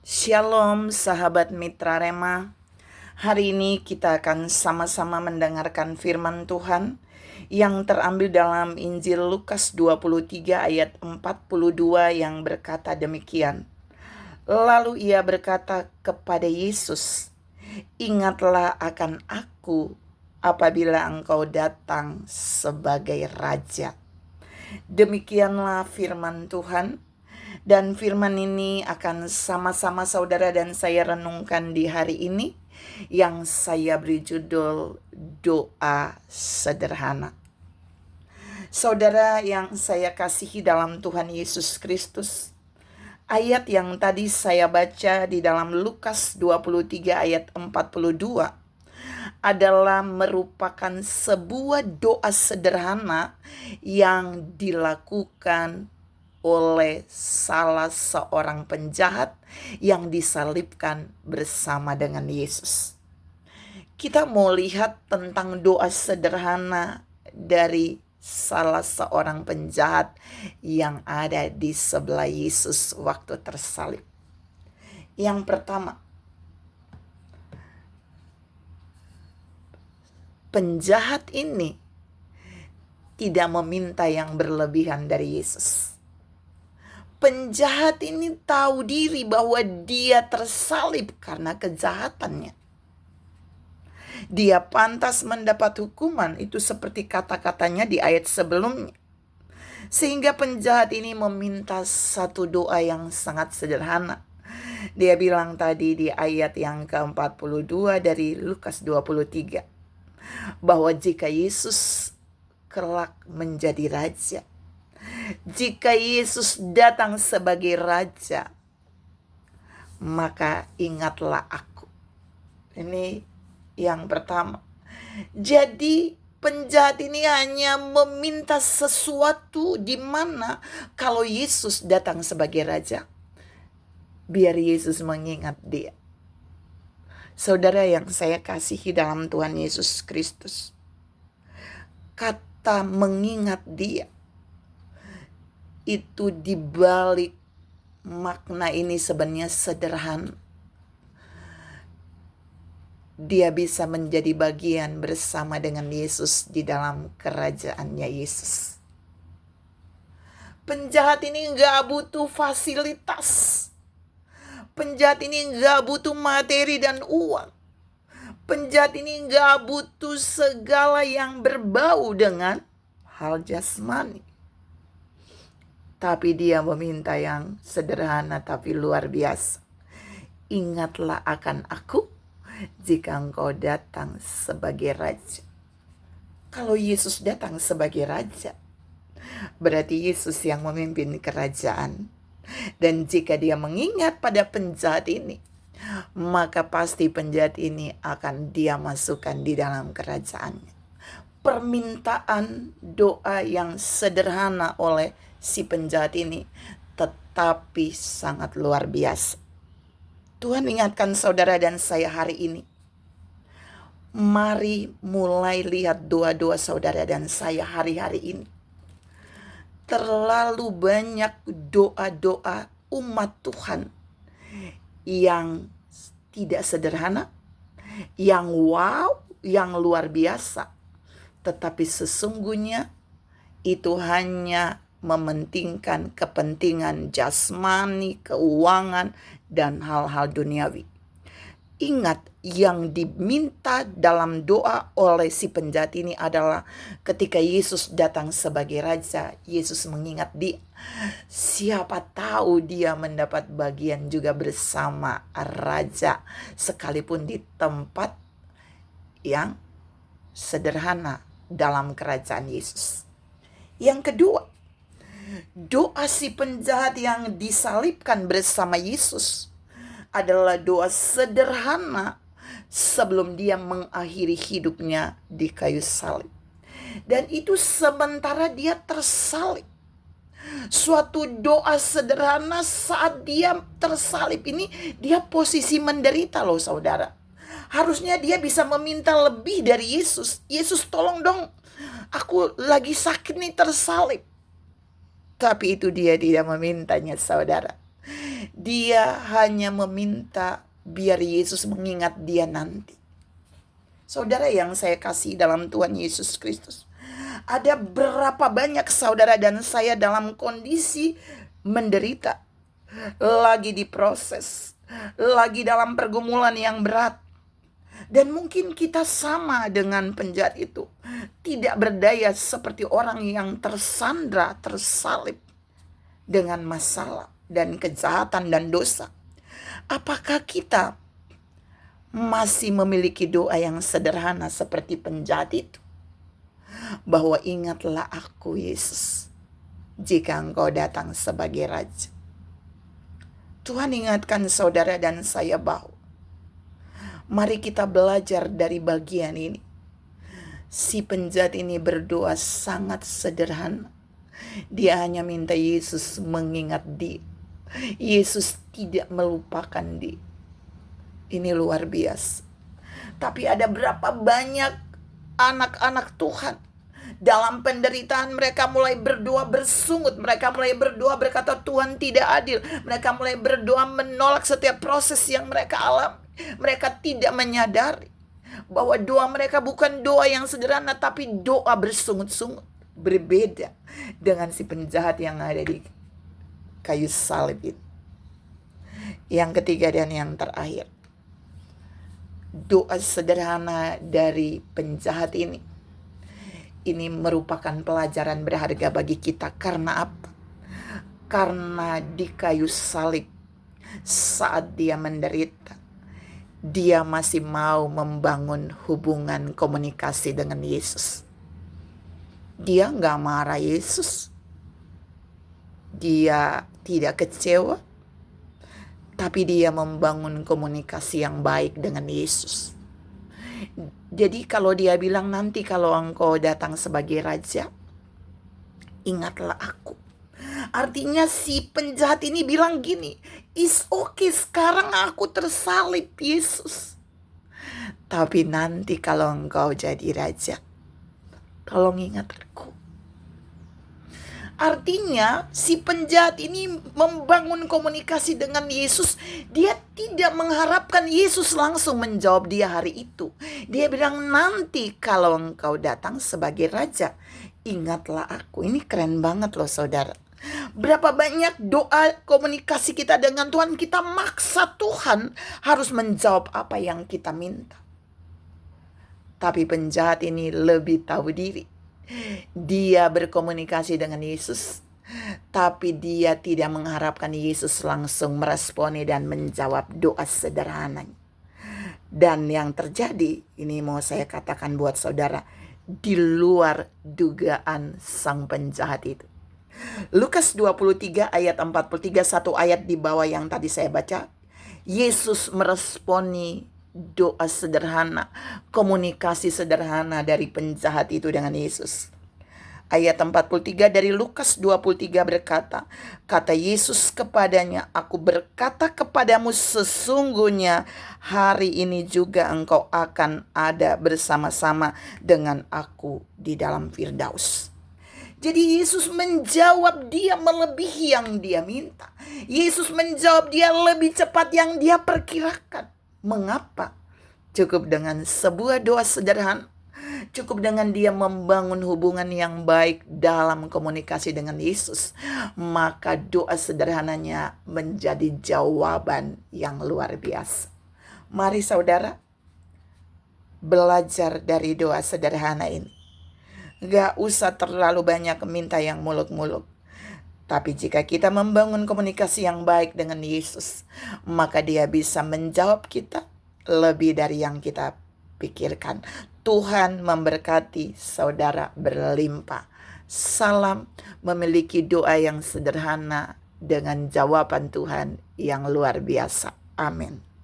Shalom sahabat Mitra Rema. Hari ini kita akan sama-sama mendengarkan firman Tuhan yang terambil dalam Injil Lukas 23 ayat 42 yang berkata demikian. Lalu ia berkata kepada Yesus, "Ingatlah akan aku apabila engkau datang sebagai Raja." Demikianlah firman Tuhan. Dan firman ini akan sama-sama saudara dan saya renungkan di hari ini, yang saya beri judul Doa Sederhana. Saudara yang saya kasihi dalam Tuhan Yesus Kristus, ayat yang tadi saya baca di dalam Lukas 23 ayat 42 adalah merupakan sebuah doa sederhana yang dilakukan oleh salah seorang penjahat yang disalibkan bersama dengan Yesus. Kita mau lihat tentang doa sederhana dari salah seorang penjahat yang ada di sebelah Yesus waktu tersalib. Yang pertama, penjahat ini tidak meminta yang berlebihan dari Yesus. Penjahat ini tahu diri bahwa dia tersalib karena kejahatannya. Dia pantas mendapat hukuman, itu seperti kata-katanya di ayat sebelumnya. Sehingga penjahat ini meminta satu doa yang sangat sederhana. Dia bilang tadi di ayat yang ke-42 dari Lukas 23, bahwa jika Yesus kelak menjadi raja, jika Yesus datang sebagai Raja, maka ingatlah aku. Ini yang pertama. Jadi penjahat ini hanya meminta sesuatu di mana kalau Yesus datang sebagai Raja, biar Yesus mengingat dia. Saudara yang saya kasihi dalam Tuhan Yesus Kristus, kata mengingat dia itu dibalik makna ini sebenarnya sederhana. Dia bisa menjadi bagian bersama dengan Yesus di dalam kerajaannya Yesus. Penjahat ini gak butuh fasilitas. Penjahat ini gak butuh materi dan uang. Penjahat ini gak butuh segala yang berbau dengan hal jasmani. Tapi dia meminta yang sederhana tapi luar biasa. Ingatlah akan aku jika engkau datang sebagai Raja. Kalau Yesus datang sebagai Raja, berarti Yesus yang memimpin kerajaan. Dan jika dia mengingat pada penjahat ini, maka pasti penjahat ini akan dia masukkan di dalam kerajaannya. Permintaan doa yang sederhana oleh si penjahat ini, tetapi sangat luar biasa. Tuhan ingatkan saudara dan saya hari ini, mari mulai lihat doa-doa saudara dan saya hari-hari ini. Terlalu banyak doa-doa umat Tuhan yang tidak sederhana, yang wow, yang luar biasa, tetapi sesungguhnya itu hanya mementingkan kepentingan jasmani, keuangan, dan hal-hal duniawi. Ingat, yang diminta dalam doa oleh si penjahat ini adalah ketika Yesus datang sebagai Raja, Yesus mengingat dia. Siapa tahu dia mendapat bagian juga bersama Raja, sekalipun di tempat yang sederhana dalam kerajaan Yesus. Yang kedua, doa si penjahat yang disalibkan bersama Yesus adalah doa sederhana sebelum dia mengakhiri hidupnya di kayu salib. Dan itu sementara dia tersalib. Suatu doa sederhana saat dia tersalib ini, dia posisi menderita loh saudara. Harusnya dia bisa meminta lebih dari Yesus. Yesus tolong dong, aku lagi sakit nih, tersalib. Tapi itu dia tidak memintanya saudara. Dia hanya meminta biar Yesus mengingat dia nanti. Saudara yang saya kasih dalam Tuhan Yesus Kristus, ada berapa banyak saudara dan saya dalam kondisi menderita, lagi diproses, lagi dalam pergumulan yang berat. Dan mungkin kita sama dengan penjahat itu, tidak berdaya seperti orang yang tersandra, tersalib dengan masalah dan kejahatan dan dosa. Apakah kita masih memiliki doa yang sederhana seperti penjahat itu? Bahwa ingatlah aku Yesus, jika engkau datang sebagai Raja. Tuhan ingatkan saudara dan saya bahwa mari kita belajar dari bagian ini. Si penjahat ini berdoa sangat sederhana. Dia hanya minta Yesus mengingat dia. Yesus tidak melupakan dia. Ini luar biasa. Tapi ada berapa banyak anak-anak Tuhan dalam penderitaan mereka mulai berdoa bersungut. Mereka mulai berdoa berkata Tuhan tidak adil. Mereka mulai berdoa menolak setiap proses yang mereka alami. Mereka tidak menyadari bahwa doa mereka bukan doa yang sederhana, tapi doa bersungut-sungut. Berbeda dengan si penjahat yang ada di kayu salib itu. Yang ketiga dan yang terakhir, doa sederhana dari penjahat ini merupakan pelajaran berharga bagi kita. Karena apa? Karena di kayu salib, saat dia menderita, dia masih mau membangun hubungan komunikasi dengan Yesus. Dia gak marah Yesus. Dia tidak kecewa. Tapi dia membangun komunikasi yang baik dengan Yesus. Jadi kalau dia bilang nanti kalau engkau datang sebagai Raja, ingatlah aku. Artinya si penjahat ini bilang gini, is okay sekarang aku tersalib Yesus. Tapi nanti kalau engkau jadi Raja, tolong ingat aku. Artinya si penjahat ini membangun komunikasi dengan Yesus. Dia tidak mengharapkan Yesus langsung menjawab dia hari itu. Dia bilang nanti kalau engkau datang sebagai Raja, ingatlah aku. Ini keren banget loh saudara. Berapa banyak doa komunikasi kita dengan Tuhan, kita maksa Tuhan harus menjawab apa yang kita minta. Tapi penjahat ini lebih tahu diri. Dia berkomunikasi dengan Yesus, tapi dia tidak mengharapkan Yesus langsung meresponi dan menjawab doa sederhananya. Dan yang terjadi, ini mau saya katakan buat saudara, di luar dugaan sang penjahat itu. Lukas 23 ayat 43, satu ayat di bawah yang tadi saya baca. Yesus meresponi doa sederhana, komunikasi sederhana dari penjahat itu dengan Yesus. Ayat 43 dari Lukas 23 berkata, kata Yesus kepadanya, aku berkata kepadamu sesungguhnya hari ini juga engkau akan ada bersama-sama dengan aku di dalam Firdaus. Jadi Yesus menjawab dia melebihi yang dia minta. Yesus menjawab dia lebih cepat yang dia perkirakan. Mengapa? Cukup dengan sebuah doa sederhana. Cukup dengan dia membangun hubungan yang baik dalam komunikasi dengan Yesus. Maka doa sederhananya menjadi jawaban yang luar biasa. Mari saudara, belajar dari doa sederhana ini. Gak usah terlalu banyak minta yang muluk-muluk. Tapi jika kita membangun komunikasi yang baik dengan Yesus, maka dia bisa menjawab kita lebih dari yang kita pikirkan. Tuhan memberkati saudara berlimpah. Salam memiliki doa yang sederhana dengan jawaban Tuhan yang luar biasa. Amin.